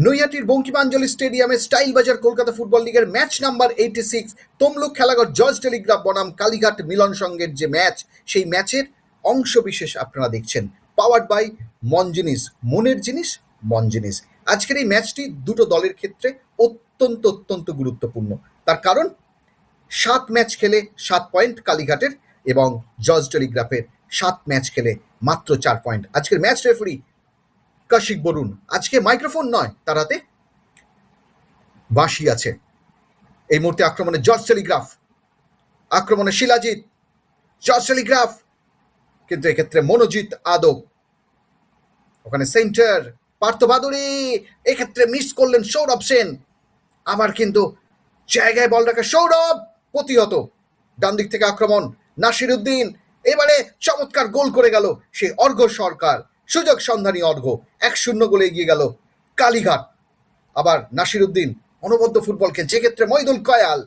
নৈহাটির বঙ্কিমাঞ্জলি স্টেডিয়ামে স্টাইল বাজার কলকাতা ফুটবল লিগের ম্যাচ নাম্বার 86 তমলুক খেলাঘর জর্জ টেলিগ্রাফ বনাম কালীঘাট মিলন সংঘের যে ম্যাচ, সেই ম্যাচের অংশ বিশেষ আপনারা দেখছেন, পাওয়ার্ড বাই মনজিনিস, মনের জিনিস মনজিনিস। আজকের এই ম্যাচটি দুটো দলের ক্ষেত্রে অত্যন্ত গুরুত্বপূর্ণ। তার কারণ 7 ম্যাচ খেলে 7 পয়েন্ট কালীঘাটের এবং জর্জ টেলিগ্রাফের 7 ম্যাচ খেলে মাত্র 4 পয়েন্ট। আজকের ম্যাচ রেফারি কৌশিক বরুণ, আজকে মাইক্রোফোন নয়, তার হাতে বাঁশি আছে। এই মুহূর্তে আক্রমণে জর্জ টেলিগ্রাফ, আক্রমণে শিলাজিৎ, জর্জ টেলিগ্রাফ, কিন্তু এক্ষেত্রে মনোজিৎ আদব, ওখানে সেন্টার পার্থ ভাদুরী, এক্ষেত্রে মিস করলেন সৌরভ সেন। আবার কিন্তু জায়গায় বল রাখা সৌরভ, প্রতিহত। ডান দিক থেকে আক্রমণ নাসির উদ্দিন, এবারে চমৎকার গোল করে গেল সেই অর্ঘ সরকার, সুযোগ সন্ধানী অর্ঘ। 1-0 গোলে এগিয়ে গেল কালীঘাট। আবার নাসির উদ্দিন অনবদ্য ফুটবল খেলছে, এক্ষেত্রে মইদুল কয়াল,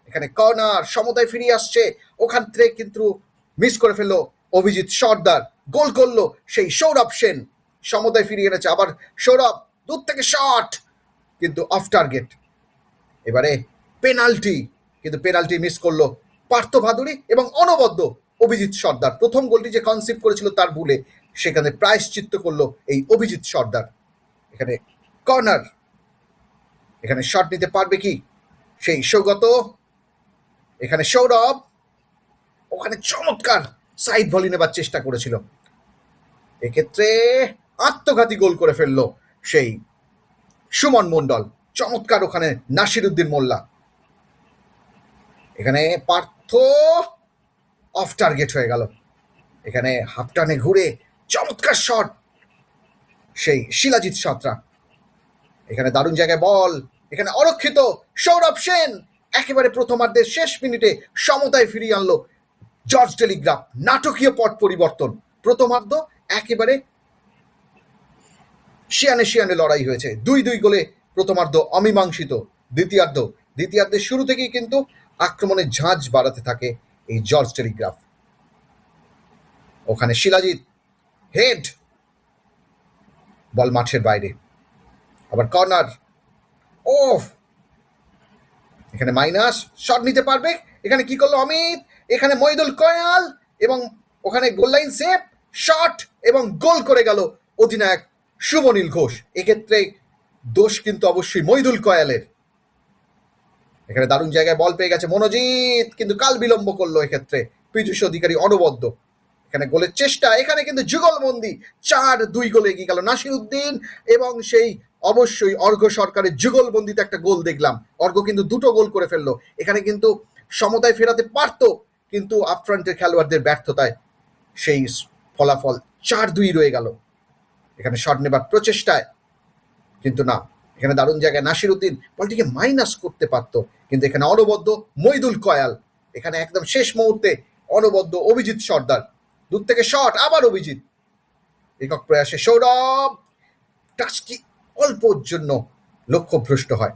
এখানে কর্নার, সমতায় ফিরিয়ে আসছে, ওখান থেকে কিন্তু মিস করে ফেললো অভিজিৎ সর্দার। গোল করলো সেই সৌরভ সেন, সমতায় ফিরিয়ে এনেছে আবার সৌরভ, দূর থেকে শট, কিন্তু অফ টার্গেট। এবারে পেনাল্টি, কিন্তু পেনাল্টি মিস করলো পার্থ ভাদুরী এবং অনবদ্য অভিজিৎ সর্দার। প্রথম গোলটি যে কনসিভ করেছিল তার ভুলে, সেখানে প্রায়শ্চিত্ত করলো এই অভিজিৎ সর্দার। এখানে কর্নার, এখানে শট নিতে পারবে কি সেই সৌগত, এখানে সৌরভ, ওখানে চমৎকার সাইড ভলি নেবার চেষ্টা করেছিল, এক্ষেত্রে আত্মঘাতী গোল করে ফেললো সেই সুমন মণ্ডল। চমৎকার ওখানে নাসির উদ্দিন মোল্লা, এখানে পার্থ অফ টার্গেট হয়ে গেল। এখানে হাফ টার্নে ঘুরে চমৎকার শট সেই শিলাজিৎ সাঁতরা, এখানে দারুণ জায়গায় বল, এখানে অরক্ষিত সৌরভ সেন, একেবারে প্রথমার্ধের শেষ মিনিটে সমতায় ফিরিয়ে আনলো জর্জ টেলিগ্রাফ। নাটকীয় পট পরিবর্তন, প্রথমার্ধ একেবারে শিয়ানে লড়াই হয়েছে, 2-2 গোলে প্রথমার্ধ অমীমাংসিত। দ্বিতীয়ার্ধের শুরু থেকেই কিন্তু আক্রমণের ঝাঁজ বাড়াতে থাকে এই জর্জ টেলিগ্রাফ। ওখানে শিলাজিৎ, হেড, বল মাঠের বাইরে, আবার কর্নার, ওফ, এখানে মাইনাস, শট নিতে পারবে, এখানে কি করলো অমিত, এখানে মইদুল কয়াল, এবং ওখানে গোল লাইন সেভ, শট এবং গোল করে গেল অধিনায়ক শুভনীল ঘোষ। এক্ষেত্রে দোষ কিন্তু অবশ্যই মইদুল কয়ালের। এখানে দারুণ জায়গায় বল পেয়ে গেছে মনোজিৎ, কিন্তু কাল বিলম্ব করলো এক্ষেত্রে পীযূষ অধিকারী অনবদ্য। এখানে গোলের চেষ্টা, এখানে কিন্তু যুগলবন্দি, 4-2 গোলে এগিয়ে গেল নাসির উদ্দিন, এবং সেই অবশ্যই অর্ঘ সরকারের যুগলবন্দিতে একটা গোল দেখলাম। অর্ঘ কিন্তু 2টো গোল করে ফেললো, এখানে কিন্তু সমতায় ফেরাতে পারত, কিন্তু আপফ্রন্টের খেলোয়াড়দের ব্যর্থতায় সেই ফলাফল 4-2 রয়ে গেল। এখানে শট নেবার প্রচেষ্টায়, কিন্তু না, এখানে দারুণ জায়গায় নাসির উদ্দিন বলটিকে মাইনাস করতে পারত, কিন্তু এখানে অনবদ্য মইদুল কয়াল, এখানে একদম শেষ মুহূর্তে অনবদ্য অভিজিৎ সর্দার, দূর থেকে শট, আবার অভিজিৎ, একক প্রয়াসে সৌরভ, টাচটি অল্পর জন্য লক্ষ্যভ্রষ্ট হয়,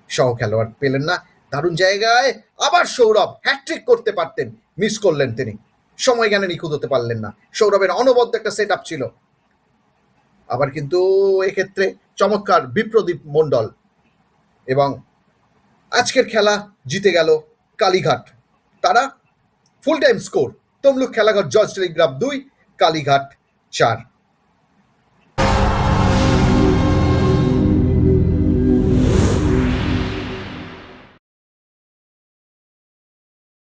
সহ খেলোয়াড় পেলেন না। দারুণ জায়গায় আবার সৌরভ, হ্যাটট্রিক করতে পারতেন, মিস করলেন তিনি, সময় জ্ঞানে নিখুঁত হতে পারলেন না। সৌরভের অনবদ্য একটা সেট আপ ছিল। আবার কিন্তু এক্ষেত্রে চমৎকার বিপ্রদীপ মণ্ডল, এবং আজকের খেলা জিতে গেল কালীঘাট। তারা ফুল টাইম স্কোর, তমলুক খেলাঘর জর্জ টেলিগ্রাফ 2, কালীঘাট 4।